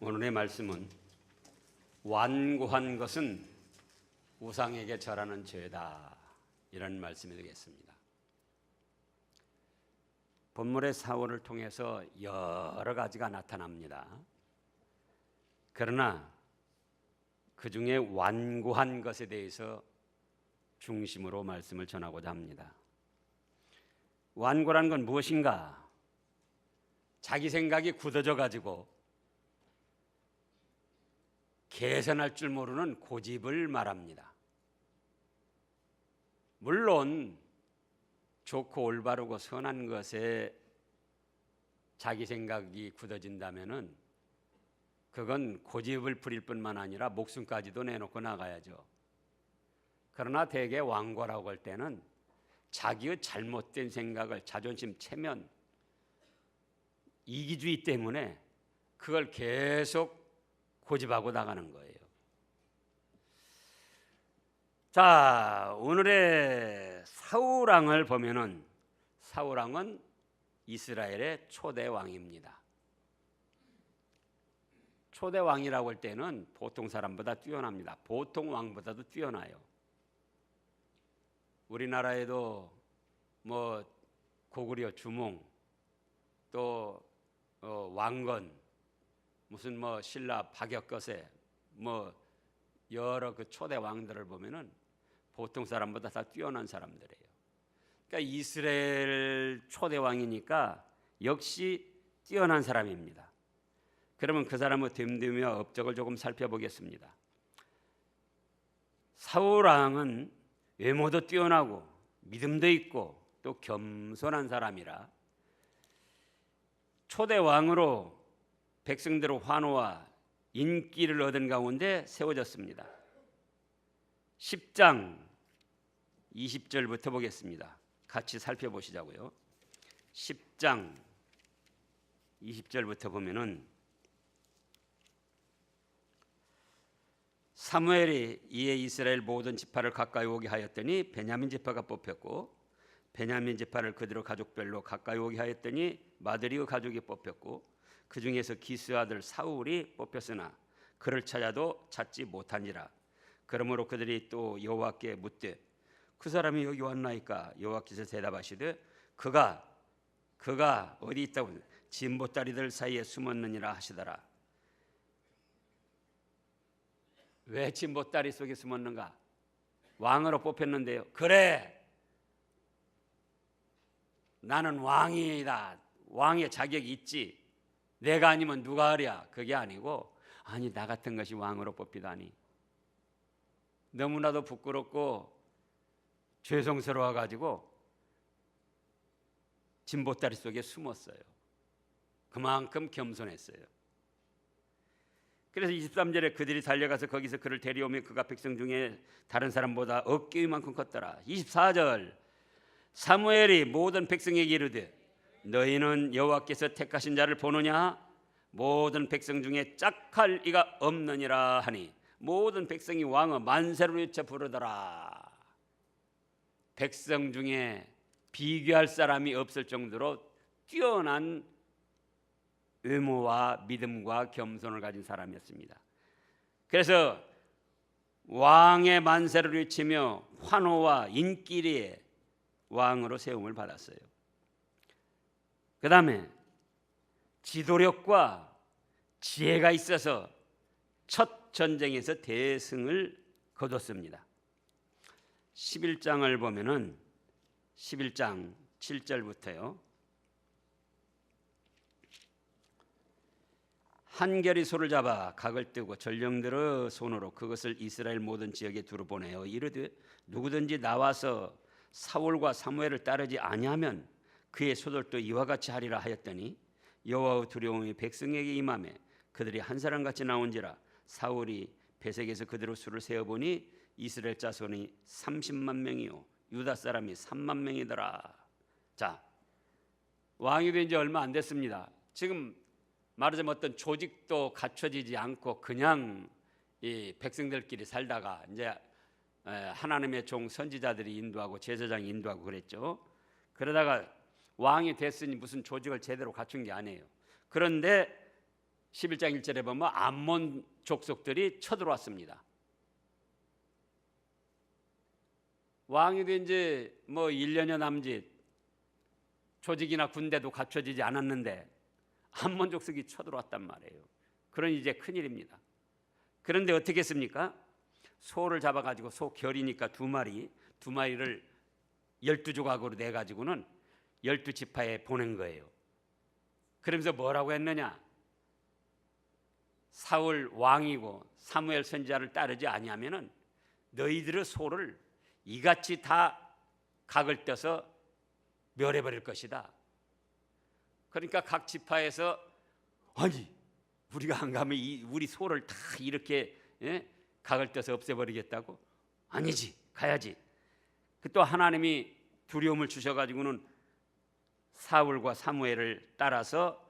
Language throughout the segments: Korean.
오늘의 말씀은 완고한 것은 우상에게 절하는 죄다, 이런 말씀이 되겠습니다. 본문의 사원을 통해서 여러 가지가 나타납니다. 그러나 그 중에 완고한 것에 대해서 중심으로 말씀을 전하고자 합니다. 완고란 건 무엇인가? 자기 생각이 굳어져 가지고 개선할 줄 모르는 고집을 말합니다. 물론 좋고 올바르고 선한 것에 자기 생각이 굳어진다면은 그건 고집을 부릴 뿐만 아니라 목숨까지도 내놓고 나가야죠. 그러나 대개 완고라고 할 때는 자기의 잘못된 생각을 자존심 체면, 이기주의 때문에 그걸 계속 고집하고 나가는 거예요. 자, 오늘의 사울왕을 보면은 사울왕은 이스라엘의 초대 왕입니다. 초대 왕이라고 할 때는 보통 사람보다 뛰어납니다. 보통 왕보다도 뛰어나요. 우리나라에도 뭐 고구려 주몽, 또 왕건, 무슨 뭐 신라 박역거세, 뭐 여러 그 초대 왕들을 보면은 보통 사람보다 다 뛰어난 사람들이에요. 그러니까 이스라엘 초대 왕이니까 역시 뛰어난 사람입니다. 그러면 그 사람의 됨됨이와 업적을 조금 살펴보겠습니다. 사울 왕은 외모도 뛰어나고 믿음도 있고 또 겸손한 사람이라 초대 왕으로 백성들의 환호와 인기를 얻은 가운데 세워졌습니다. 10장 20절부터 보겠습니다. 같이 살펴보시자고요. 10장 20절부터 보면은 사무엘이 이에 이스라엘 모든 지파를 가까이 오게 하였더니 베냐민 지파가 뽑혔고 베냐민 지파를 그대로 가족별로 가까이 오게 하였더니 마드리의 가족이 뽑혔고 그 중에서 기스 아들 사울이 뽑혔으나 그를 찾아도 찾지 못하니라. 그러므로 그들이 또 여호와께 묻되 그 사람이 여기 왔나이까? 여호와께서 대답하시되 그가 어디 있다고 진보다리들 사이에 숨었느니라 하시더라. 왜 진보다리 속에 숨었는가? 왕으로 뽑혔는데요. 그래, 나는 왕이다, 왕의 자격이 있지, 내가 아니면 누가 하랴, 그게 아니고 아니 나 같은 것이 왕으로 뽑히다니 너무나도 부끄럽고 죄송스러워 가지고 진보다리 속에 숨었어요. 그만큼 겸손했어요. 그래서 23절에 그들이 달려가서 거기서 그를 데려오며 그가 백성 중에 다른 사람보다 어깨위만큼 컸더라. 24절 사무엘이 모든 백성에게 이르되 너희는 여호와께서 택하신 자를 보느냐? 모든 백성 중에 짝할 이가 없느니라 하니 모든 백성이 왕의 만세를 외쳐 부르더라. 백성 중에 비교할 사람이 없을 정도로 뛰어난 외모와 믿음과 겸손을 가진 사람이었습니다. 그래서 왕의 만세를 외치며 환호와 인기리에 왕으로 세움을 받았어요. 그 다음에 지도력과 지혜가 있어서 첫 전쟁에서 대승을 거뒀습니다. 11장을 보면은 11장 7절부터요. 한결이 소를 잡아 각을 뜨고 전령들의 손으로 그것을 이스라엘 모든 지역에 두루 보내어 이르되 누구든지 나와서 사울과 사무엘을 따르지 아니하면 그의 소들도 이와 같이 하리라 하였더니 여호와의 두려움이 백성에게 임하매 그들이 한 사람같이 나온지라. 사울이 베색에서 그대로 수를 세어보니 이스라엘 자손이 30만 명이요 유다 사람이 3만 명이더라. 자, 왕이 된 지 얼마 안 됐습니다. 지금 말하자면 어떤 조직도 갖춰지지 않고 그냥 이 백성들끼리 살다가 이제 하나님의 종 선지자들이 인도하고 제사장이 인도하고 그랬죠. 그러다가 왕이 됐으니 무슨 조직을 제대로 갖춘 게 아니에요. 그런데 11장 1절에 보면 암몬 족속들이 쳐들어왔습니다. 왕이 된 지 뭐 1년여 남짓, 조직이나 군대도 갖춰지지 않았는데 암몬 족속이 쳐들어왔단 말이에요. 그런 이제 큰일입니다. 그런데 어떻게 했습니까? 소를 잡아가지고 소 결이니까 두 마리를 12조각으로 내가지고는 12지파에 보낸 거예요. 그러면서 뭐라고 했느냐? 사울 왕이고 사무엘 선지자를 따르지 아니하면은 너희들의 소를 이같이 다 각을 떼서 멸해버릴 것이다. 그러니까 각 지파에서 아니 우리가 안 가면 우리 소를 다 이렇게 각을 떼서 없애버리겠다고? 아니지, 가야지. 또 하나님이 두려움을 주셔가지고는 사울과 사무엘을 따라서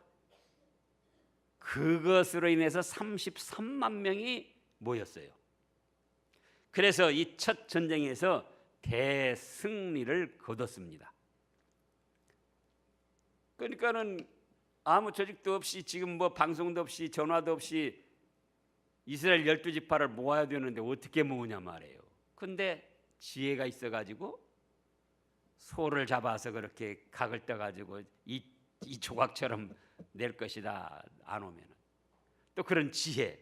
그것으로 인해서 33만 명이 모였어요. 그래서 이 첫 전쟁에서 대승리를 거뒀습니다. 그러니까는 아무 조직도 없이 지금 뭐 방송도 없이 전화도 없이 이스라엘 12지파를 모아야 되는데 어떻게 모으냐 말이에요. 근데 지혜가 있어가지고 소를 잡아서 그렇게 각을 떠가지고 이 조각처럼 낼 것이다. 안 오면은 또 그런 지혜,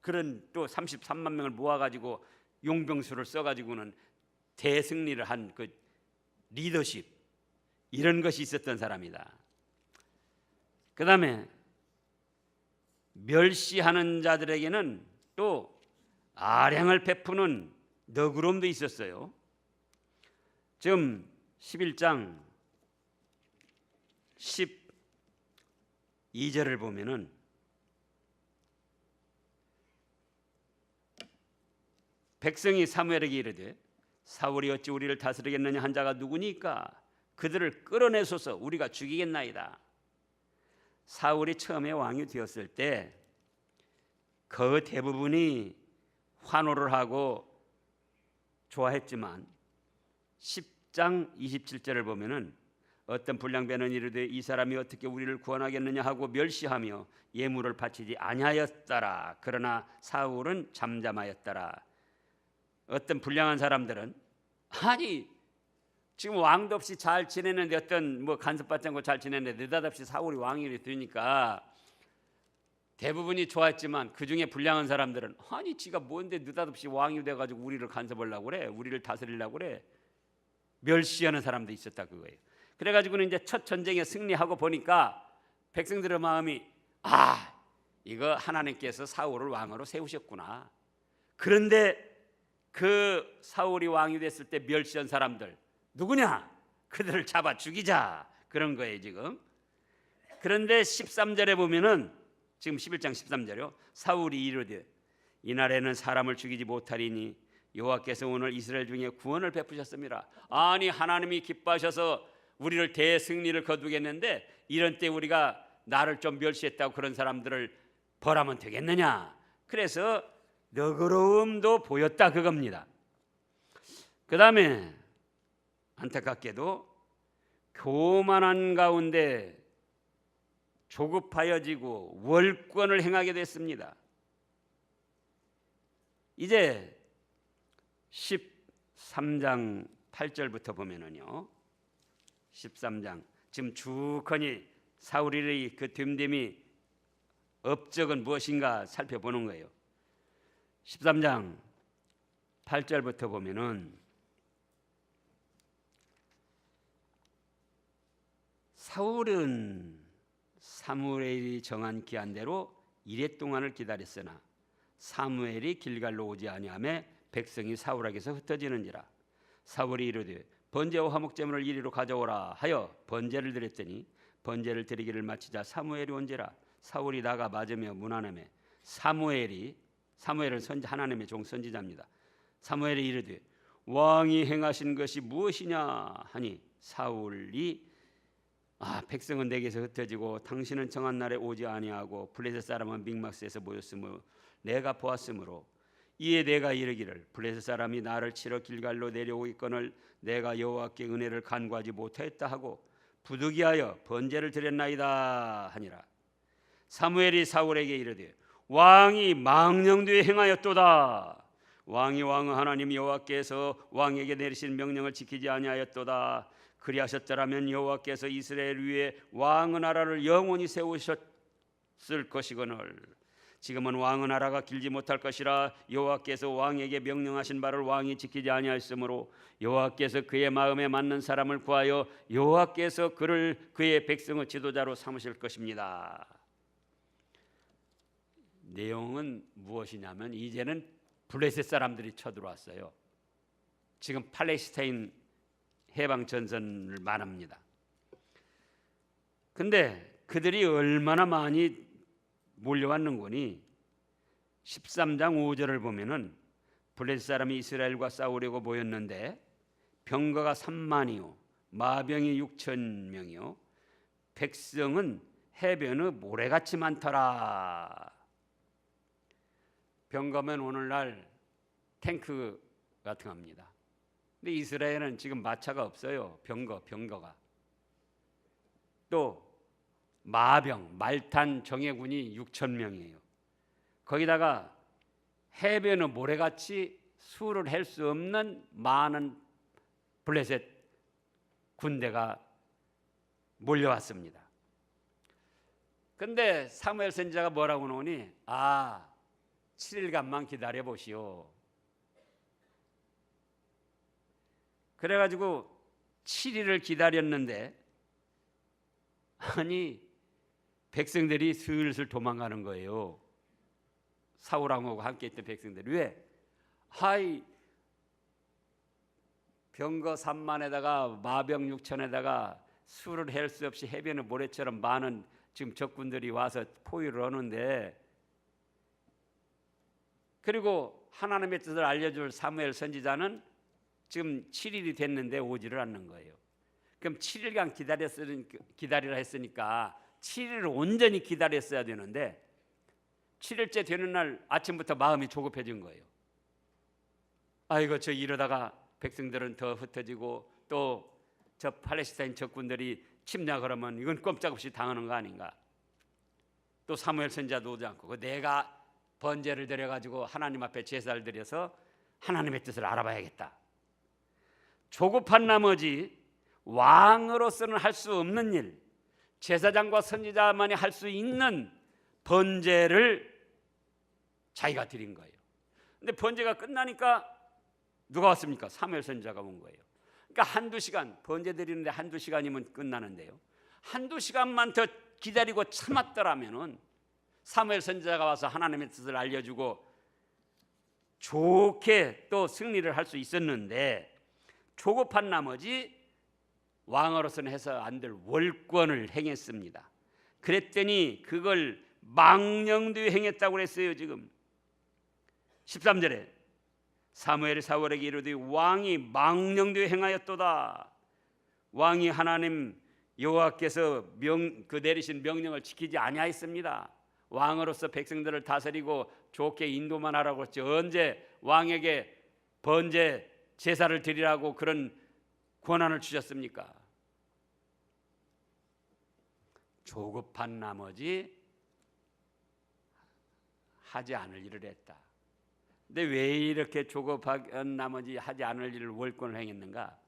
그런 또 33만 명을 모아가지고 용병수를 써가지고는 대승리를 한 그 리더십, 이런 것이 있었던 사람이다. 그 다음에 멸시하는 자들에게는 또 아량을 베푸는 너그러움도 있었어요. 지금 11장 12절을 보면은 백성이 사무엘에게 이르되 사울이 어찌 우리를 다스리겠느냐 한 자가 누구니까 그들을 끌어내소서 우리가 죽이겠나이다. 사울이 처음에 왕이 되었을 때 그 대부분이 환호를 하고 좋아했지만 10장 27절을 보면은 어떤 불량배는 이르되 이 사람이 어떻게 우리를 구원하겠느냐 하고 멸시하며 예물을 바치지 아니하였더라. 그러나 사울은 잠잠하였더라. 어떤 불량한 사람들은 아니 지금 왕도 없이 잘 지내는데 어떤 뭐 간섭받지 않고 잘 지내는데 느닷없이 사울이 왕이 되니까 대부분이 좋아했지만 그 중에 불량한 사람들은 아니 지가 뭔데 느닷없이 왕이 돼가지고 우리를 간섭하려고 그래, 우리를 다스리려고 그래, 멸시하는 사람도 있었다 그거예요. 그래가지고는 이제 첫 전쟁에 승리하고 보니까 백성들의 마음이 이거 하나님께서 사울을 왕으로 세우셨구나. 그런데 그 사울이 왕이 됐을 때 멸시한 사람들 누구냐? 그들을 잡아 죽이자 그런 거예요 지금. 그런데 13절에 보면은 지금 11장 13절이요. 사울이 이르되 이날에는 사람을 죽이지 못하리니 여호와께서 오늘 이스라엘 중에 구원을 베푸셨습니다. 아니 하나님이 기뻐하셔서 우리를 대승리를 거두겠는데 이런 때 우리가 나를 좀 멸시했다고 그런 사람들을 벌하면 되겠느냐. 그래서 너그러움도 보였다 그겁니다. 그 다음에 안타깝게도 교만한 가운데 조급하여지고 월권을 행하게 됐습니다. 이제 13장 8절부터 보면은요. 13장 지금 주커니 사울의 그 됨됨이 업적은 무엇인가 살펴보는 거예요. 13장 8절부터 보면은 사울은 사무엘이 정한 기한대로 이레 동안을 기다렸으나 사무엘이 길갈로 오지 아니하매 백성이 사울에게서 흩어지는지라. 사울이 이르되 번제와 화목제물을 이리로 가져오라 하여 번제를 드렸더니 번제를 드리기를 마치자 사무엘이 온지라. 사울이 나가 맞으며 문안하매 사무엘은 하나님의 종 선지자입니다. 사무엘이 이르되 왕이 행하신 것이 무엇이냐 하니 사울이 백성은 내게서 흩어지고 당신은 정한 날에 오지 아니하고 블레셋 사람은 믹마스에서 모였으므로 내가 보았으므로 이에 내가 이르기를 블레셋 사람이 나를 치러 길갈로 내려오기건을 내가 여호와께 은혜를 간구하지 못하였다 하고 부득이하여 번제를 드렸나이다 하니라. 사무엘이 사울에게 이르되 왕이 망령되이 행하였도다. 왕이 왕 하나님 여호와께서 왕에게 내리신 명령을 지키지 아니하였도다. 그리하셨더라면 여호와께서 이스라엘 위에 왕의 나라를 영원히 세우셨을 것이거늘 지금은 왕의 나라가 길지 못할 것이라. 여호와께서 왕에게 명령하신 바를 왕이 지키지 아니하였으므로 여호와께서 그의 마음에 맞는 사람을 구하여 여호와께서 그를 그의 백성의 지도자로 삼으실 것입니다. 내용은 무엇이냐면 이제는 블레셋 사람들이 쳐들어왔어요. 지금 팔레스타인 해방 전선을 말합니다. 근데 그들이 얼마나 많이 몰려왔는거니 13장 5절을 보면은 블레셋 사람이 이스라엘과 싸우려고 모였는데 병거가 3만이요 마병이 6천 명이요 백성은 해변의 모래같이 많더라. 병거면 오늘날 탱크 같은 겁니다. 근데 이스라엘은 지금 마차가 없어요. 병거가. 또 마병, 말탄 정예군이 6천 명이에요. 거기다가 해변의 모래같이 수를 할 수 없는 많은 블레셋 군대가 몰려왔습니다. 근데 사무엘 선지자가 뭐라고 나오니 7일간만 기다려 보시오. 그래가지고 7일을 기다렸는데 아니 백성들이 슬슬 도망가는 거예요. 사울왕하고 함께 있던 백성들이. 왜? 병거 3만에다가 마병 6천에다가 수를 할 수 없이 해변의 모래처럼 많은 지금 적군들이 와서 포위를 하는데, 그리고 하나님의 뜻을 알려줄 사무엘 선지자는 지금 7일이 됐는데 오지를 않는 거예요. 그럼 7일간 기다리라 했으니까 7일을 온전히 기다렸어야 되는데 7일째 되는 날 아침부터 마음이 조급해진 거예요. 아이고 저 이러다가 백성들은 더 흩어지고 또 저 팔레스타인 적군들이 침략을 하면 이건 꼼짝없이 당하는 거 아닌가. 또 사무엘 선지자도 오지 않고 내가 번제를 드려가지고 하나님 앞에 제사를 드려서 하나님의 뜻을 알아봐야겠다. 조급한 나머지 왕으로서는 할 수 없는 일, 제사장과 선지자만이 할 수 있는 번제를 자기가 드린 거예요. 근데 번제가 끝나니까 누가 왔습니까? 사무엘 선지자가 온 거예요. 그러니까 한두 시간, 번제 드리는데 한두 시간이면 끝나는데요, 한두 시간만 더 기다리고 참았더라면은 사무엘 선지자가 와서 하나님의 뜻을 알려주고 좋게 또 승리를 할 수 있었는데 조급한 나머지 왕으로서는 해서 안 될 월권을 행했습니다. 그랬더니 그걸 망령되이 행했다고 그랬어요. 지금 13절에 사무엘이 사울에게 이르되 왕이 망령되이 행하였도다. 왕이 하나님 여호와께서 내리신 명령을 지키지 아니하였습니다. 왕으로서 백성들을 다스리고 좋게 인도만 하라고 했지 언제 왕에게 번제 제사를 드리라고 그런 권한을 주셨습니까? 조급한 나머지 하지 않을 일을 했다. 근데 왜 이렇게 조급한 나머지 하지 않을 일을 월권을 행했는가?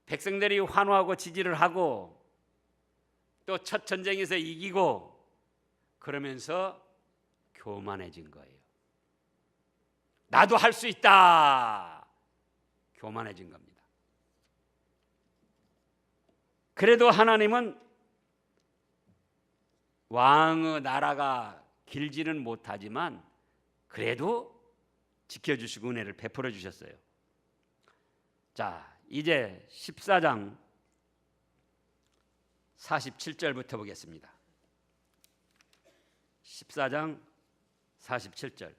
백성들이 환호하고 지지를 하고 또 첫 전쟁에서 이기고 그러면서 교만해진 거예요. 나도 할 수 있다. 교만해진 겁니다. 그래도 하나님은 왕의 나라가 길지는 못하지만 그래도 지켜주시고 은혜를 베풀어 주셨어요. 자, 이제 14장 47절부터 보겠습니다. 14장 47절.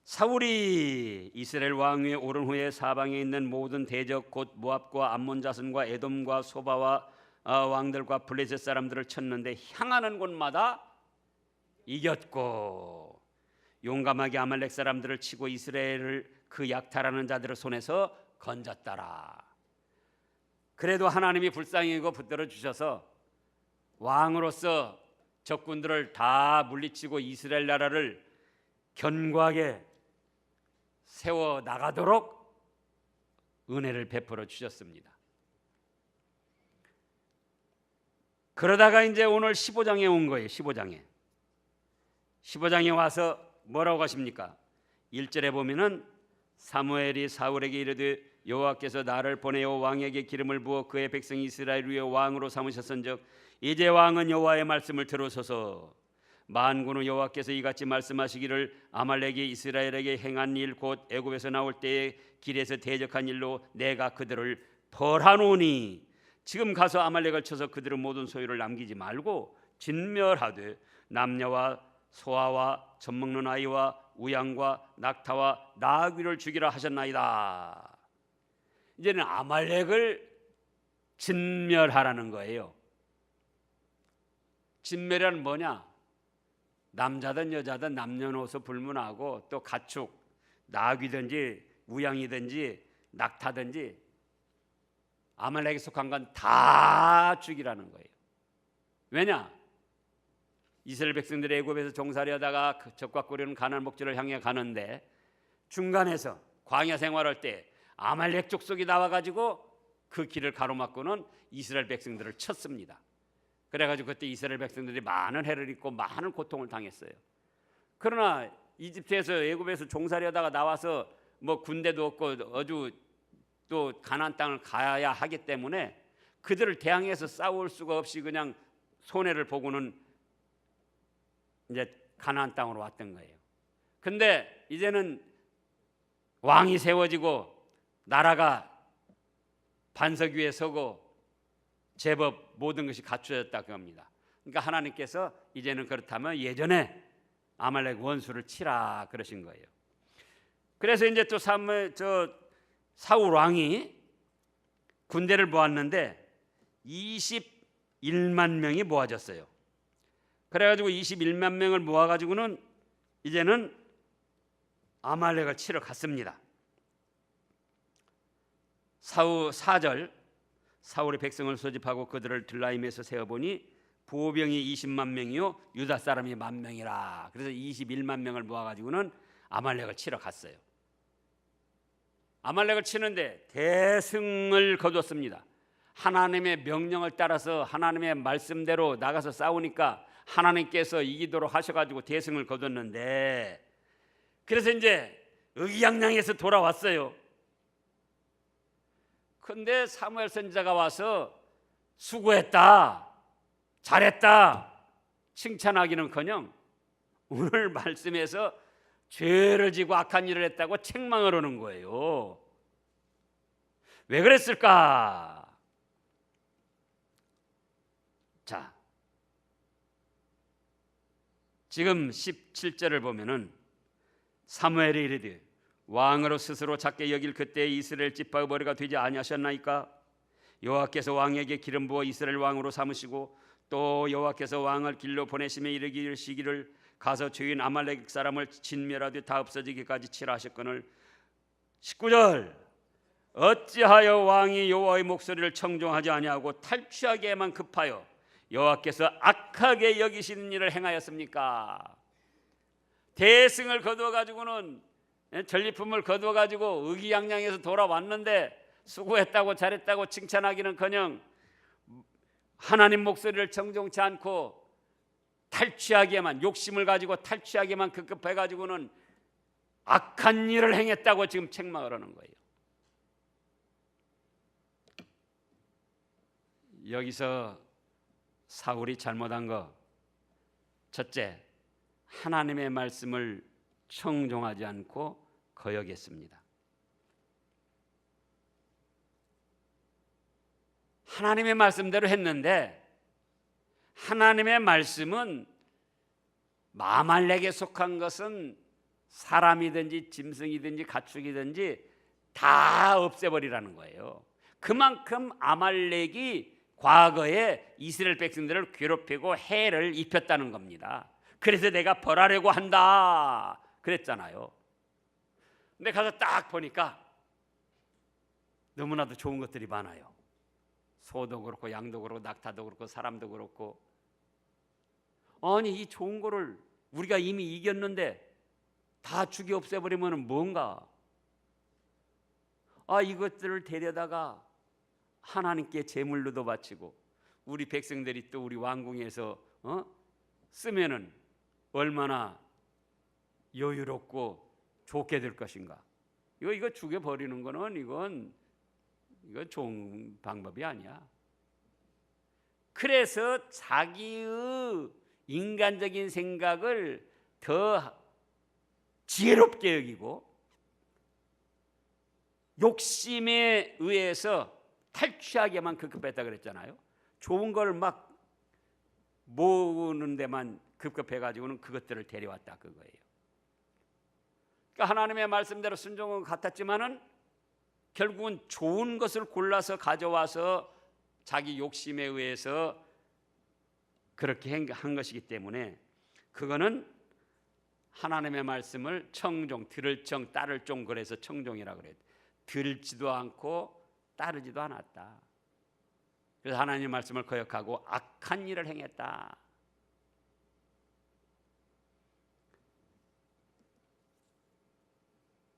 사울이 이스라엘 왕 위에 오른 후에 사방에 있는 모든 대적 곧 모압과 암몬 자손과 에돔과 소바와 왕들과 블레셋 사람들을 쳤는데 향하는 곳마다 이겼고 용감하게 아말렉 사람들을 치고 이스라엘을 그 약탈하는 자들의 손에서 건졌더라. 그래도 하나님이 불쌍히 여기고 붙들어 주셔서 왕으로서 적군들을 다 물리치고 이스라엘 나라를 견고하게 세워 나가도록 은혜를 베풀어 주셨습니다. 그러다가 이제 오늘 15장에 온 거예요. 15장에 와서 뭐라고 하십니까? 1절에 보면은 사무엘이 사울에게 이르되 여호와께서 나를 보내어 왕에게 기름을 부어 그의 백성 이스라엘 위에 왕으로 삼으셨은즉 이제 왕은 여호와의 말씀을 들으소서. 만군의 여호와께서 이같이 말씀하시기를 아말렉이 이스라엘에게 행한 일 곧 애굽에서 나올 때에 길에서 대적한 일로 내가 그들을 벌하노니 지금 가서 아말렉을 쳐서 그들의 모든 소유를 남기지 말고 진멸하되 남녀와 소아와 젖먹는 아이와 우양과 낙타와 나귀를 죽이라 하셨나이다. 이제는 아말렉을 진멸하라는 거예요. 진멸이란 뭐냐? 남자든 여자든 남녀노소 불문하고 또 가축, 나귀든지 우양이든지 낙타든지 아말렉에 속한 건 다 죽이라는 거예요. 왜냐? 이스라엘 백성들이 애굽에서 종살이 하다가 적과 꾸려는 가나안 목지를 향해 가는데 중간에서 광야 생활할 때 아말렉 족속이 나와가지고 그 길을 가로막고는 이스라엘 백성들을 쳤습니다. 그래가지고 그때 이스라엘 백성들이 많은 해를 입고 많은 고통을 당했어요. 그러나 이집트에서 애굽에서 종살이하다가 나와서 뭐 군대도 없고 아주 또 가나안 땅을 가야 하기 때문에 그들을 대항해서 싸울 수가 없이 그냥 손해를 보고는 이제 가나안 땅으로 왔던 거예요. 근데 이제는 왕이 세워지고 나라가 반석 위에 서고 제법 모든 것이 갖추어졌다 그겁니다. 그러니까 하나님께서 이제는 그렇다면 예전에 아말렉 원수를 치라 그러신 거예요. 그래서 이제 또 사울 왕이 군대를 모았는데 21만 명이 모아졌어요. 그래가지고 21만 명을 모아가지고는 이제는 아말렉을 치러 갔습니다. 4절 사울이 백성을 소집하고 그들을 들라임에서 세어보니 보병이 20만 명이요 유다 사람이 10,000명이라. 그래서 21만 명을 모아가지고는 아말렉을 치러 갔어요. 아말렉을 치는데 대승을 거뒀습니다. 하나님의 명령을 따라서 하나님의 말씀대로 나가서 싸우니까 하나님께서 이기도록 하셔가지고 대승을 거뒀는데 그래서 이제 의기양양해서 돌아왔어요. 근데 사무엘 선지자가 와서 수고했다, 잘했다 칭찬하기는커녕 오늘 말씀에서 죄를 지고 악한 일을 했다고 책망을 하는 거예요. 왜 그랬을까? 자, 지금 17절을 보면은 사무엘이 이르되 왕으로 스스로 작게 여길 그때 이스라엘 지파의 머리가 되지 아니하셨나이까? 여호와께서 왕에게 기름 부어 이스라엘 왕으로 삼으시고 또 여호와께서 왕을 길로 보내심에 이르시기를 가서 주인 아말렉 사람을 진멸하되 다 없어지기까지 치라 하셨거늘 19절 어찌하여 왕이 여호와의 목소리를 청종하지 아니하고 탈취하기에만 급하여 여호와께서 악하게 여기시는 일을 행하였습니까? 대승을 거두어가지고는 전리품을 거두어가지고 의기양양해서 돌아왔는데 수고했다고 잘했다고 칭찬하기는커녕 하나님 목소리를 청종치 않고 탈취하기에만 욕심을 가지고 탈취하기에만 급급해가지고는 악한 일을 행했다고 지금 책망을 하는 거예요. 여기서 사울이 잘못한 거 첫째, 하나님의 말씀을 청종하지 않고 거역했습니다. 하나님의 말씀대로 했는데 하나님의 말씀은 아말렉에 속한 것은 사람이든지 짐승이든지 가축이든지 다 없애버리라는 거예요. 그만큼 아말렉이 과거에 이스라엘 백성들을 괴롭히고 해를 입혔다는 겁니다. 그래서 내가 벌하려고 한다 그랬잖아요. 근데 가서 딱 보니까 너무나도 좋은 것들이 많아요. 소도 그렇고 양도 그렇고 낙타도 그렇고 사람도 그렇고 아니 이 좋은 거를 우리가 이미 이겼는데 다 죽여 없애버리면 뭔가? 이것들을 데려다가 하나님께 제물로도 바치고 우리 백성들이 또 우리 왕궁에서 쓰면은 얼마나 여유롭고 좋게 될 것인가? 이거 죽여버리는 거는 이건 좋은 방법이 아니야. 그래서 자기의 인간적인 생각을 더 지혜롭게 여기고 욕심에 의해서 탈취하게만 급급했다 그랬잖아요. 좋은 걸 막 모으는 데만 급급해가지고는 그것들을 데려왔다 그거예요. 그러니까 하나님의 말씀대로 순종은 같았지만은 결국은 좋은 것을 골라서 가져와서 자기 욕심에 의해서 그렇게 한 것이기 때문에 그거는 하나님의 말씀을 들을 청 따를 종 그래서 청종이라고 그래요. 들지도 않고 따르지도 않았다. 그래서 하나님의 말씀을 거역하고 악한 일을 행했다.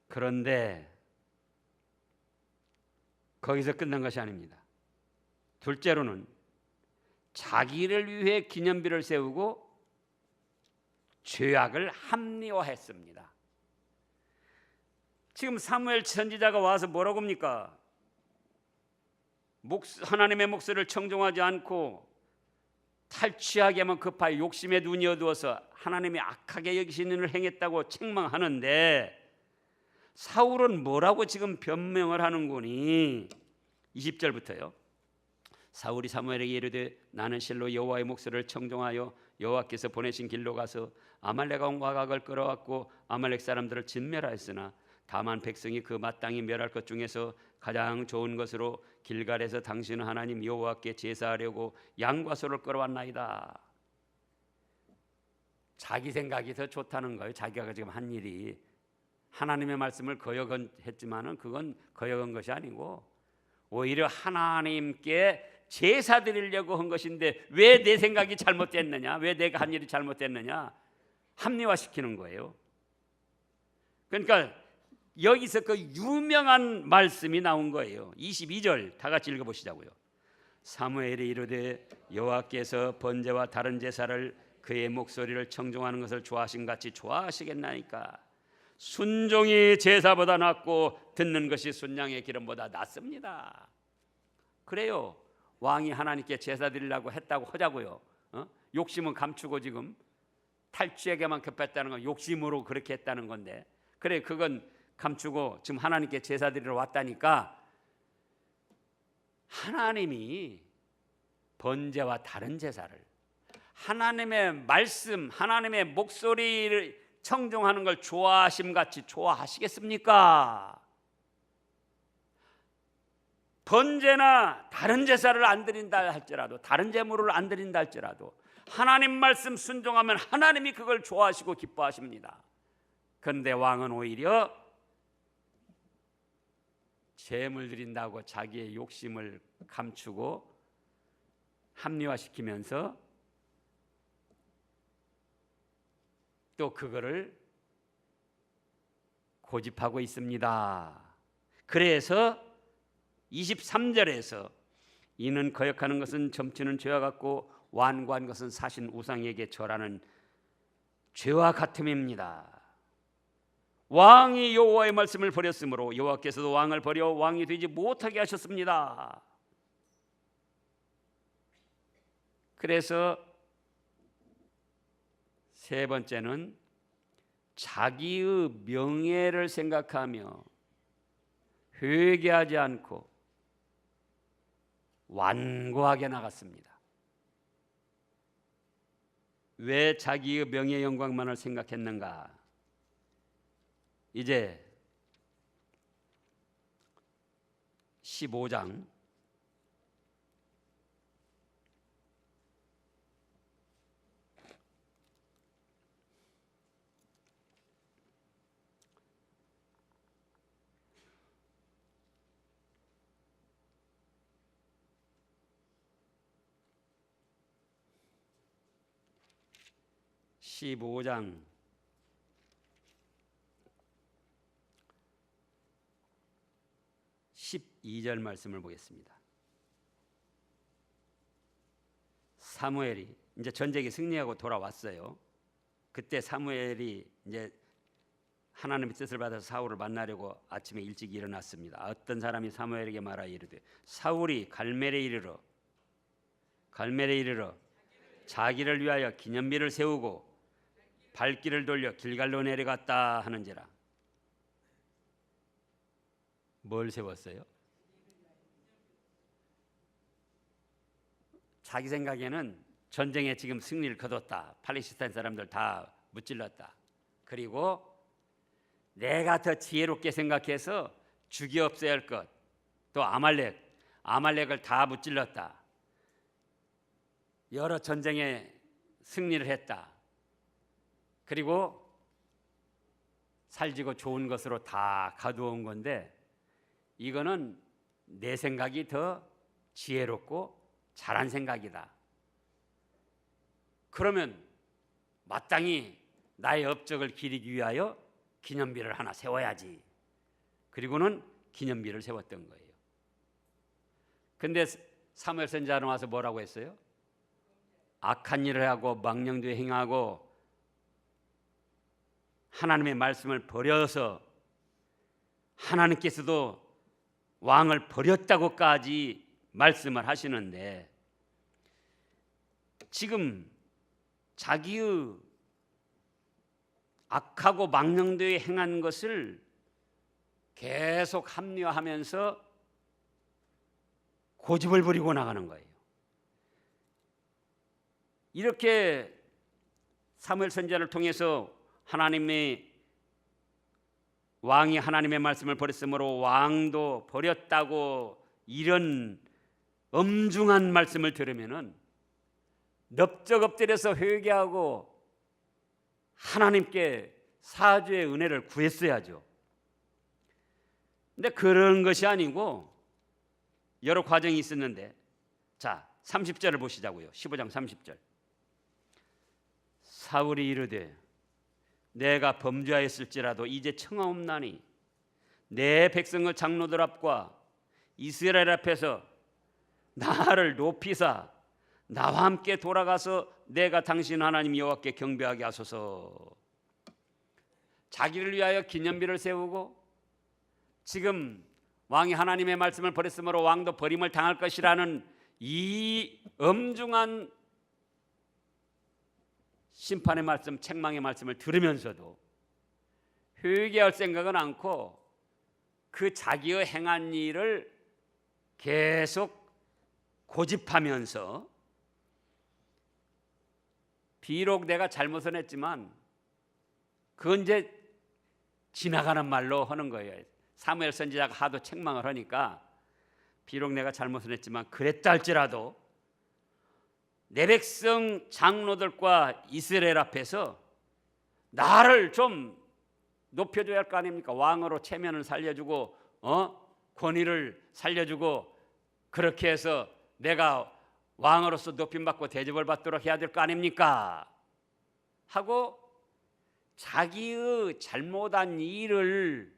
그런데 거기서 끝난 것이 아닙니다. 둘째로는 자기를 위해 기념비를 세우고 죄악을 합리화했습니다. 지금 사무엘 선지자가 와서 뭐라고 합니까? 하나님의 목소리를 청종하지 않고 탈취하게만 급하여 욕심에 눈이 어두워서 하나님이 악하게 여기시는 일을 행했다고 책망하는데 사울은 뭐라고 지금 변명을 하는구니? 20절부터요. 사울이 사무엘에게 이르되 나는 실로 여호와의 목소리를 청종하여 여호와께서 보내신 길로 가서 아말렉 왕과 각을 끌어왔고 아말렉 사람들을 진멸하였으나 다만 백성이 그 마땅히 멸할 것 중에서 가장 좋은 것으로 길갈에서 당신은 하나님 여호와께 제사하려고 양과 소를 끌어왔나이다. 자기 생각이 더 좋다는 거예요. 자기가 지금 한 일이 하나님의 말씀을 거역했지만은 그건 거역한 것이 아니고 오히려 하나님께 제사 드리려고 한 것인데 왜 내 생각이 잘못됐느냐? 왜 내가 한 일이 잘못됐느냐? 합리화시키는 거예요. 그러니까 여기서 그 유명한 말씀이 나온 거예요. 22절 다 같이 읽어보시자고요. 사무엘이 이르되 여호와께서 번제와 다른 제사를 그의 목소리를 청종하는 것을 좋아하신 같이 좋아하시겠나이까? 순종이 제사보다 낫고 듣는 것이 순양의 기름보다 낫습니다. 그래요. 왕이 하나님께 제사 드리려고 했다고 하자고요. 욕심은 감추고 지금 탈취에게만 급했다는 건 욕심으로 그렇게 했다는 건데 그래 그건 감추고 지금 하나님께 제사 드리러 왔다니까 하나님이 번제와 다른 제사를 하나님의 말씀 하나님의 목소리를 청종하는 걸 좋아하심같이 좋아하시겠습니까? 번제나 다른 제사를 안 드린다 할지라도 다른 제물을 안 드린다 할지라도 하나님 말씀 순종하면 하나님이 그걸 좋아하시고 기뻐하십니다. 그런데 왕은 오히려 제물 드린다고 자기의 욕심을 감추고 합리화시키면서 또 그거를 고집하고 있습니다. 그래서 23절에서 이는 거역하는 것은 점치는 죄와 같고 완고한 것은 사신 우상에게 절하는 죄와 같음입니다. 왕이 여호와의 말씀을 버렸으므로 여호와께서도 왕을 버려 왕이 되지 못하게 하셨습니다. 그래서 세 번째는 자기의 명예를 생각하며 회개하지 않고 완고하게 나갔습니다. 왜 자기의 명예 영광만을 생각했는가? 이제 15장 15장 12절 말씀을 보겠습니다. 사무엘이 이제 전쟁에 승리하고 돌아왔어요. 그때 사무엘이 이제 하나님의 뜻을 받아서 사울을 만나려고 아침에 일찍 일어났습니다. 어떤 사람이 사무엘에게 말하여 이르되 사울이 갈멜에 이르러 자기를 위하여 기념비를 세우고 발길을 돌려 길갈로 내려갔다 하는지라. 뭘 세웠어요? 자기 생각에는 전쟁에 지금 승리를 거뒀다. 팔레스타인 사람들 다 무찔렀다. 그리고 내가 더 지혜롭게 생각해서 죽여 없애야 할 것. 또 아말렉을 다 무찔렀다. 여러 전쟁에 승리를 했다. 그리고 살지고 좋은 것으로 다 가두어온 건데 이거는 내 생각이 더 지혜롭고 잘한 생각이다. 그러면 마땅히 나의 업적을 기리기 위하여 기념비를 하나 세워야지. 그리고는 기념비를 세웠던 거예요. 근데 사무엘 선지자는 와서 뭐라고 했어요? 악한 일을 하고 망령도 행하고 하나님의 말씀을 버려서 하나님께서도 왕을 버렸다고까지 말씀을 하시는데 지금 자기의 악하고 망령되이 행한 것을 계속 합리화하면서 고집을 부리고 나가는 거예요. 이렇게 사무엘 선지자를 통해서 왕이 하나님의 말씀을 버렸으므로 왕도 버렸다고 이런 엄중한 말씀을 들으면은 넙적 엎드려서 회개하고 하나님께 사죄의 은혜를 구했어야죠. 근데 그런 것이 아니고 여러 과정이 있었는데, 자 30절을 보시자고요. 15장 30절. 사울이 이르되 내가 범죄하였을지라도 이제 청하옵나니 내 백성의 장로들 앞과 이스라엘 앞에서 나를 높이사 나와 함께 돌아가서 내가 당신 하나님 여호와께 경배하게 하소서. 자기를 위하여 기념비를 세우고 지금 왕이 하나님의 말씀을 버렸으므로 왕도 버림을 당할 것이라는 이 엄중한 심판의 말씀, 책망의 말씀을 들으면서도 회개할 생각은 않고 그 자기의 행한 일을 계속 고집하면서 비록 내가 잘못은 했지만 그건 이제 지나가는 말로 하는 거예요. 사무엘 선지자가 하도 책망을 하니까 비록 내가 잘못은 했지만 그랬다 할지라도 내 백성 장로들과 이스라엘 앞에서 나를 좀 높여줘야 할 거 아닙니까? 왕으로 체면을 살려주고 권위를 살려주고 그렇게 해서 내가 왕으로서 높임받고 대접을 받도록 해야 될 거 아닙니까? 하고 자기의 잘못한 일을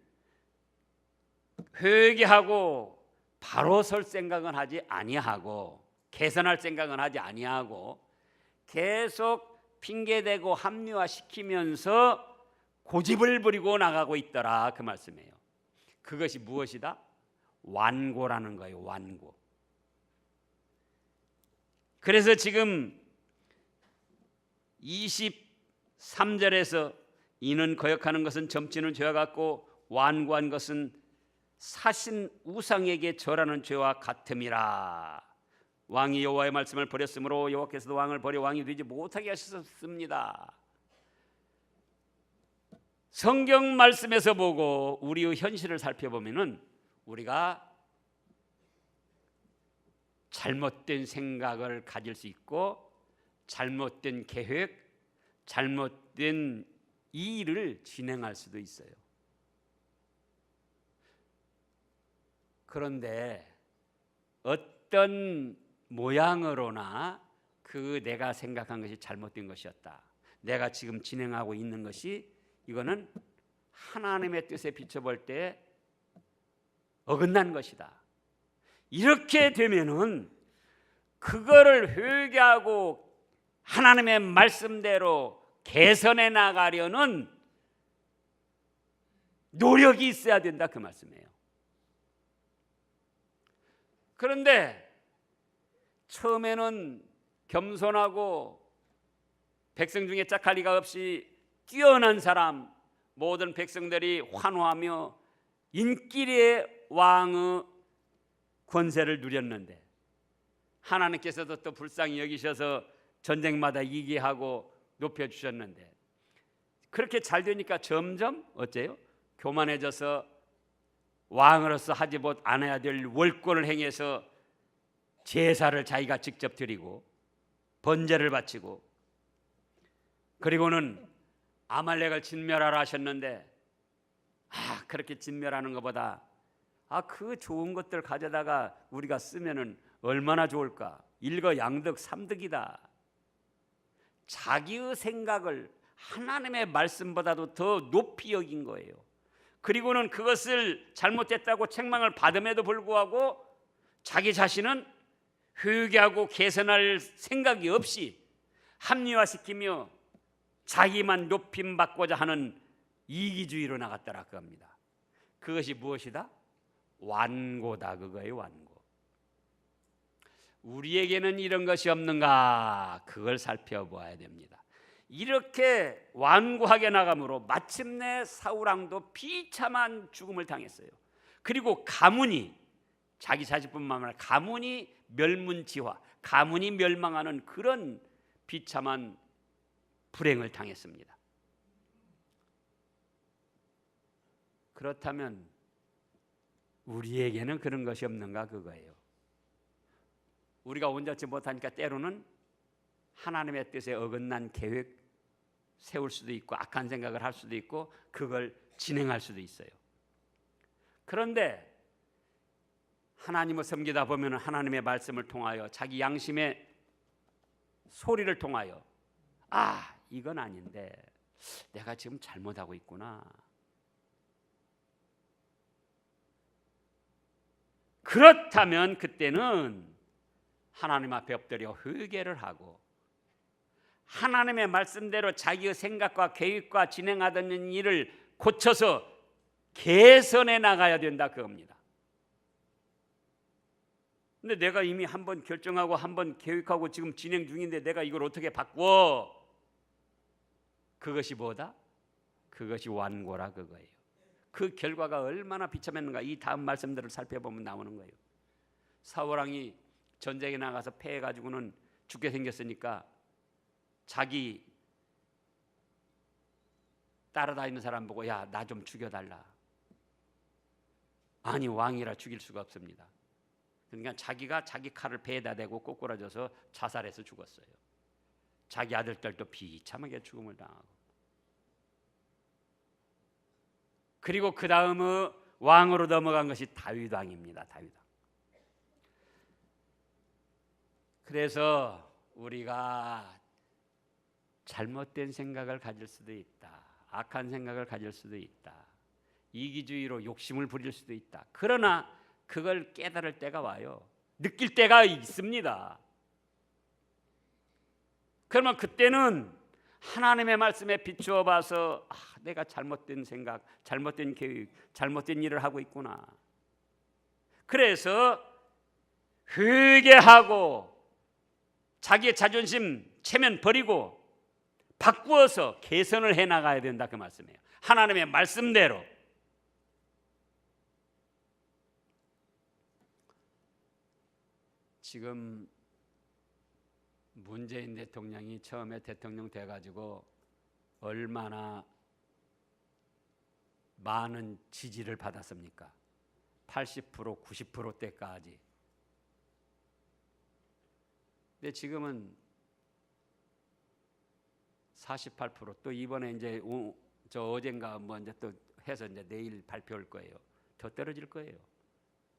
회개하고 바로 설 생각은 하지 아니하고 개선할 생각은 하지 아니하고 계속 핑계대고 합리화시키면서 고집을 부리고 나가고 있더라 그 말씀이에요. 그것이 무엇이다? 완고라는 거예요. 완고. 그래서 지금 23절에서 이는 거역하는 것은 점치는 죄와 같고 완고한 것은 사신 우상에게 절하는 죄와 같음이라. 왕이 여호와의 말씀을 버렸으므로 여호와께서도 왕을 버려 왕이 되지 못하게 하셨습니다. 성경 말씀에서 보고 우리의 현실을 살펴보면은 우리가 잘못된 생각을 가질 수 있고 잘못된 계획, 잘못된 일을 진행할 수도 있어요. 그런데 어떤 모양으로나 그 내가 생각한 것이 잘못된 것이었다. 내가 지금 진행하고 있는 것이 이거는 하나님의 뜻에 비춰볼 때 어긋난 것이다. 이렇게 되면은 그거를 회개하고 하나님의 말씀대로 개선해 나가려는 노력이 있어야 된다, 그 말씀이에요. 그런데 처음에는 겸손하고 백성 중에 짝할 리가 없이 뛰어난 사람, 모든 백성들이 환호하며 인기리의 왕의 권세를 누렸는데 하나님께서도 또 불쌍히 여기셔서 전쟁마다 이기게 하고 높여주셨는데 그렇게 잘 되니까 점점 어째요? 교만해져서 왕으로서 하지 못 않아야 될 월권을 행해서 제사를 자기가 직접 드리고 번제를 바치고, 그리고는 아말렉을 진멸하라 하셨는데 그렇게 진멸하는 것보다 그 좋은 것들 가져다가 우리가 쓰면은 얼마나 좋을까? 일거양득 삼득이다. 자기의 생각을 하나님의 말씀보다도 더 높이 여긴 거예요. 그리고는 그것을 잘못됐다고 책망을 받음에도 불구하고 자기 자신은 회개하고 개선할 생각이 없이 합리화시키며 자기만 높임받고자 하는 이기주의로 나갔더라 그겁니다. 그것이 무엇이다? 완고다, 그거예요. 완고. 우리에게는 이런 것이 없는가? 그걸 살펴보아야 됩니다. 이렇게 완고하게 나감으로 마침내 사울왕도 비참한 죽음을 당했어요. 그리고 가문이, 자기 자식뿐만 아니라 가문이 멸문지화, 가문이 멸망하는 그런 비참한 불행을 당했습니다. 그렇다면 우리에게는 그런 것이 없는가? 그거예요. 우리가 온전치 못하니까 때로는 하나님의 뜻에 어긋난 계획 세울 수도 있고 악한 생각을 할 수도 있고 그걸 진행할 수도 있어요. 그런데 하나님을 섬기다 보면 하나님의 말씀을 통하여 자기 양심의 소리를 통하여 이건 아닌데 내가 지금 잘못하고 있구나. 그렇다면 그때는 하나님 앞에 엎드려 회개를 하고 하나님의 말씀대로 자기의 생각과 계획과 진행하던 일을 고쳐서 개선해 나가야 된다 그겁니다. 근데 내가 이미 한번 결정하고 한번 계획하고 지금 진행 중인데 내가 이걸 어떻게 바꿔? 그것이 뭐다? 그것이 완고라 그거예요. 그 결과가 얼마나 비참했는가 이 다음 말씀들을 살펴보면 나오는 거예요. 사울왕이 전쟁에 나가서 패해가지고는 죽게 생겼으니까 자기 따라다니는 사람 보고 야, 나 좀 죽여달라. 아니 왕이라 죽일 수가 없습니다. 그러니까 자기가 자기 칼을 배에다 대고 꼬꾸라져서 자살해서 죽었어요. 자기 아들들도 비참하게 죽음을 당하고. 그리고 그 다음의 왕으로 넘어간 것이 다윗 왕입니다. 다윗 왕. 그래서 우리가 잘못된 생각을 가질 수도 있다. 악한 생각을 가질 수도 있다. 이기주의로 욕심을 부릴 수도 있다. 그러나 그걸 깨달을 때가 와요. 느낄 때가 있습니다. 그러면 그때는 하나님의 말씀에 비추어 봐서 내가 잘못된 생각, 잘못된 계획, 잘못된 일을 하고 있구나. 그래서 회개하고 자기의 자존심 체면 버리고 바꾸어서 개선을 해나가야 된다 그 말씀이에요. 하나님의 말씀대로. 지금 문재인 대통령이 처음에 대통령 돼가지고 얼마나 많은 지지를 받았습니까? 80%, 90%대까지. 근데 지금은 48%, 또 이번에 이제 어젠가 뭐 이제 또 해서 이제 내일 발표할 거예요. 더 떨어질 거예요.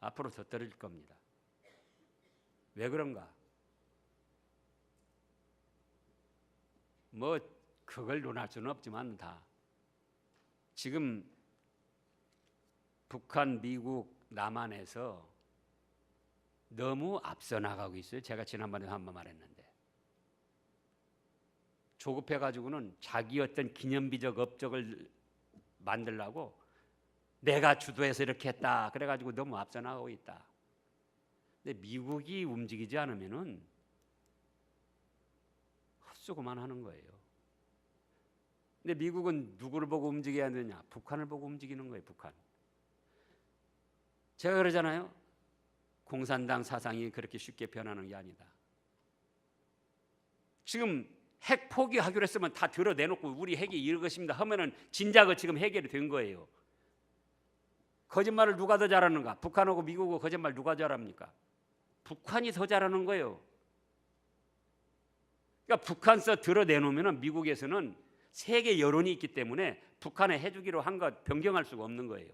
앞으로 더 떨어질 겁니다. 왜 그런가? 뭐 그걸 논할 수는 없지만 다 지금 북한, 미국, 남한에서 너무 앞서 나가고 있어요. 제가 지난번에 한번 말했는데 조급해가지고는 자기 어떤 기념비적 업적을 만들려고 내가 주도해서 이렇게 했다 그래가지고 너무 앞서 나가고 있다. 근데 미국이 움직이지 않으면은 헛수고만 하는 거예요. 근데 미국은 누구를 보고 움직여야 되냐? 북한을 보고 움직이는 거예요. 북한. 제가 그러잖아요. 공산당 사상이 그렇게 쉽게 변하는 게 아니다. 지금 핵 포기하기로 했으면 다 드러내놓고 우리 핵이 이것입니다 하면은 진작에 지금 해결이 된 거예요. 거짓말을 누가 더 잘하는가? 북한하고 미국하고 거짓말 누가 잘합니까? 북한이 더 잘하는 거예요. 그러니까 북한서 드러내놓으면 미국에서는 세계 여론이 있기 때문에 북한에 해주기로 한 것 변경할 수가 없는 거예요.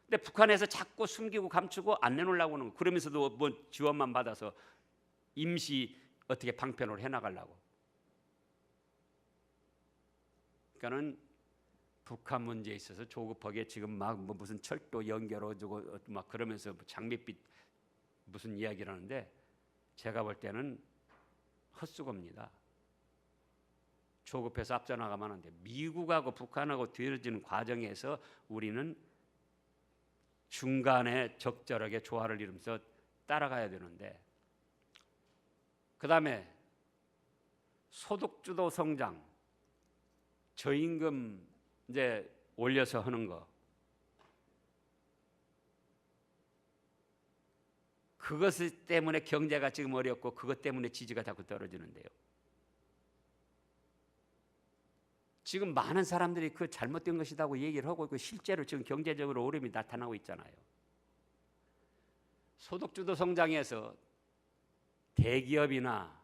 근데 북한에서 자꾸 숨기고 감추고 안 내놓으려고 하는 거. 그러면서도 뭐 지원만 받아서 임시 어떻게 방편으로 해나가려고. 그러니까는 북한 문제에 있어서 조급하게 지금 막 뭐 무슨 철도 연결어주고 막 그러면서 장밋빛 무슨 이야기를 하는데 제가 볼 때는 헛수고입니다. 조급해서 앞서 나가면 안 돼. 미국하고 북한하고 뒤어지는 과정에서 우리는 중간에 적절하게 조화를 이루면서 따라가야 되는데, 그 다음에 소득주도 성장, 저임금 이제 올려서 하는 거, 그것 때문에 경제가 지금 어렵고 그것 때문에 지지가 자꾸 떨어지는데요. 지금 많은 사람들이 그 잘못된 것이라고 얘기를 하고 있고 실제로 지금 경제적으로 어려움이 나타나고 있잖아요. 소득주도 성장에서 대기업이나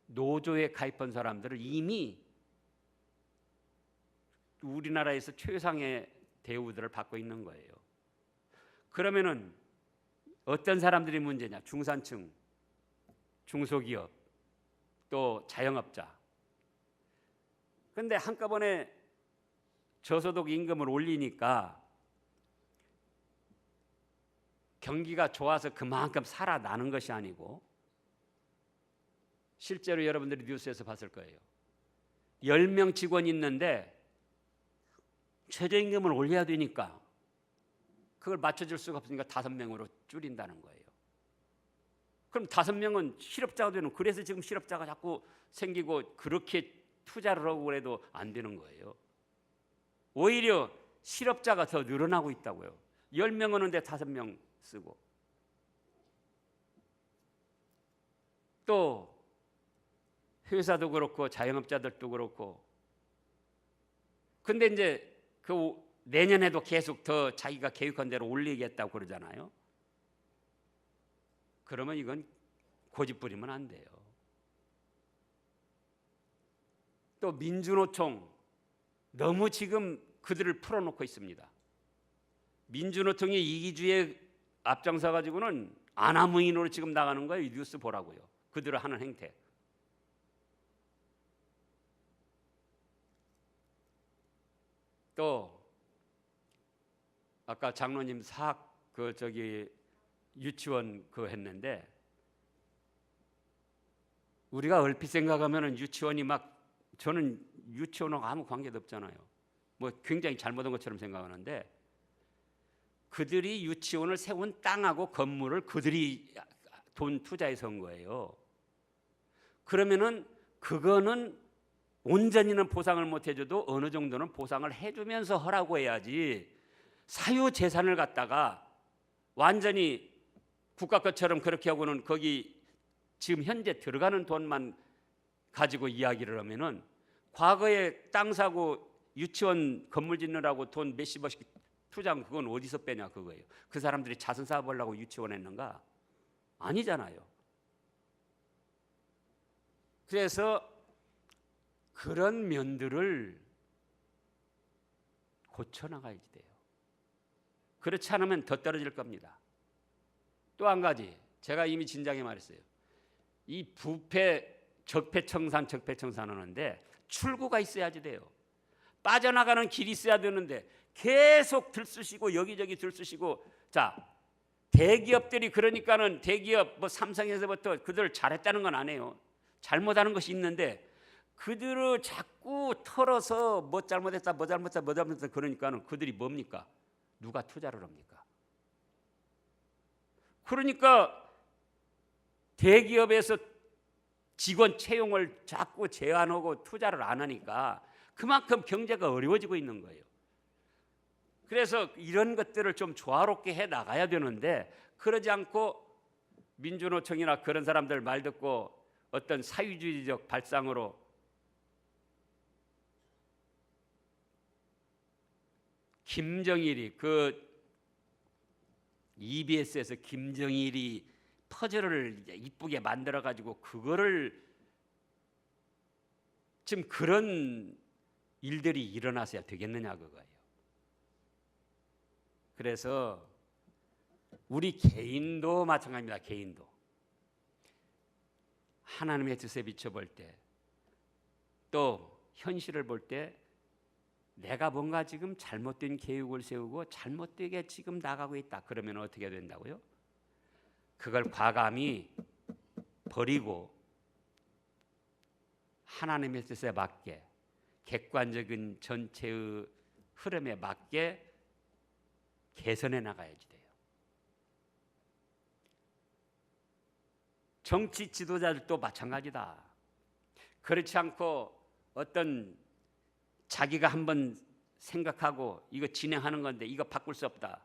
노조에 가입한 사람들은 이미 우리나라에서 최상의 대우들을 받고 있는 거예요. 그러면은 어떤 사람들이 문제냐? 중산층, 중소기업, 또 자영업자. 그런데 한꺼번에 저소득 임금을 올리니까 경기가 좋아서 그만큼 살아나는 것이 아니고, 실제로 여러분들이 뉴스에서 봤을 거예요. 10명 직원이 있는데 최저임금을 올려야 되니까 그걸 맞춰줄 수가 없으니까 5명으로 줄인다는 거예요. 그럼 5명은 실업자가 되는, 그래서 지금 실업자가 자꾸 생기고 그렇게 투자를 하고 그래도 안 되는 거예요. 오히려 실업자가 더 늘어나고 있다고요. 10명 오는데 5명 쓰고. 또 회사도 그렇고 자영업자들도 그렇고. 근데 이제 그 내년에도 계속 더 자기가 계획한 대로 올리겠다고 그러잖아요. 그러면 이건 고집 부리면 안 돼요. 또 민주노총, 너무 지금 그들을 풀어놓고 있습니다. 민주노총이 이기주의에 앞장서 가지고는 아나무인으로 지금 나가는 거예요. 이 뉴스 보라고요. 그들을 하는 행태. 또 아까 장로님 사학 유치원 했는데, 우리가 얼핏 생각하면은 유치원이 막, 저는 유치원하고 아무 관계도 없잖아요. 뭐 굉장히 잘못한 것처럼 생각하는데, 그들이 유치원을 세운 땅하고 건물을 그들이 돈 투자해서 한 거예요. 그러면은 그거는 온전히는 보상을 못 해줘도 어느 정도는 보상을 해주면서 하라고 해야지, 사유재산을 갖다가 완전히 국가 것처럼 그렇게 하고는 거기 지금 현재 들어가는 돈만 가지고 이야기를 하면은, 과거에 땅 사고 유치원 건물 짓느라고 돈 몇십억씩 투자한 그건 어디서 빼냐 그거예요. 그 사람들이 자선 사업 하려고 유치원 했는가? 아니잖아요. 그래서 그런 면들을 고쳐나가야지 돼요. 그렇지 않으면 더 떨어질 겁니다. 또 한 가지, 제가 이미 진작에 말했어요. 이 부패 적폐청산 하는데 출구가 있어야지 돼요. 빠져나가는 길이 있어야 되는데 계속 들쑤시고 여기저기 들쑤시고. 자, 대기업들이 그러니까는 대기업 뭐 삼성에서부터 그들 잘했다는 건 아니에요. 잘못하는 것이 있는데 그들을 자꾸 털어서 뭐 잘못했다 그러니까는 그들이 뭡니까? 누가 투자를 합니까? 그러니까 대기업에서 직원 채용을 자꾸 제한하고 투자를 안 하니까 그만큼 경제가 어려워지고 있는 거예요. 그래서 이런 것들을 좀 조화롭게 해 나가야 되는데 그러지 않고 민주노총이나 그런 사람들 말 듣고 어떤 사회주의적 발상으로 김정일이 EBS에서 김정일이 퍼즐을 이쁘게 만들어 가지고 그거를 지금 그런 일들이 일어나서야 되겠느냐 그거예요. 그래서 우리 개인도 마찬가지입니다. 개인도 하나님의 뜻에 비춰볼 때 또 현실을 볼 때 내가 뭔가 지금 잘못된 계획을 세우고 잘못되게 지금 나가고 있다. 그러면 어떻게 된다고요? 그걸 과감히 버리고 하나님의 뜻에 맞게 객관적인 전체의 흐름에 맞게 개선해 나가야지 돼요. 정치 지도자들도 마찬가지다. 그렇지 않고 어떤 자기가 한번 생각하고 이거 진행하는 건데 이거 바꿀 수 없다.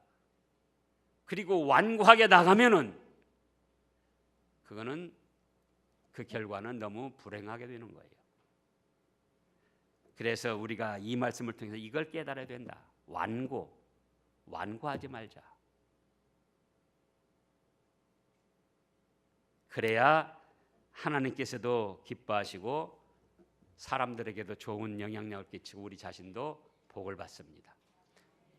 그리고 완고하게 나가면은 그거는 그 결과는 너무 불행하게 되는 거예요. 그래서 우리가 이 말씀을 통해서 이걸 깨달아야 된다. 완고하지 말자. 그래야 하나님께서도 기뻐하시고 사람들에게도 좋은 영향력을 끼치고 우리 자신도 복을 받습니다.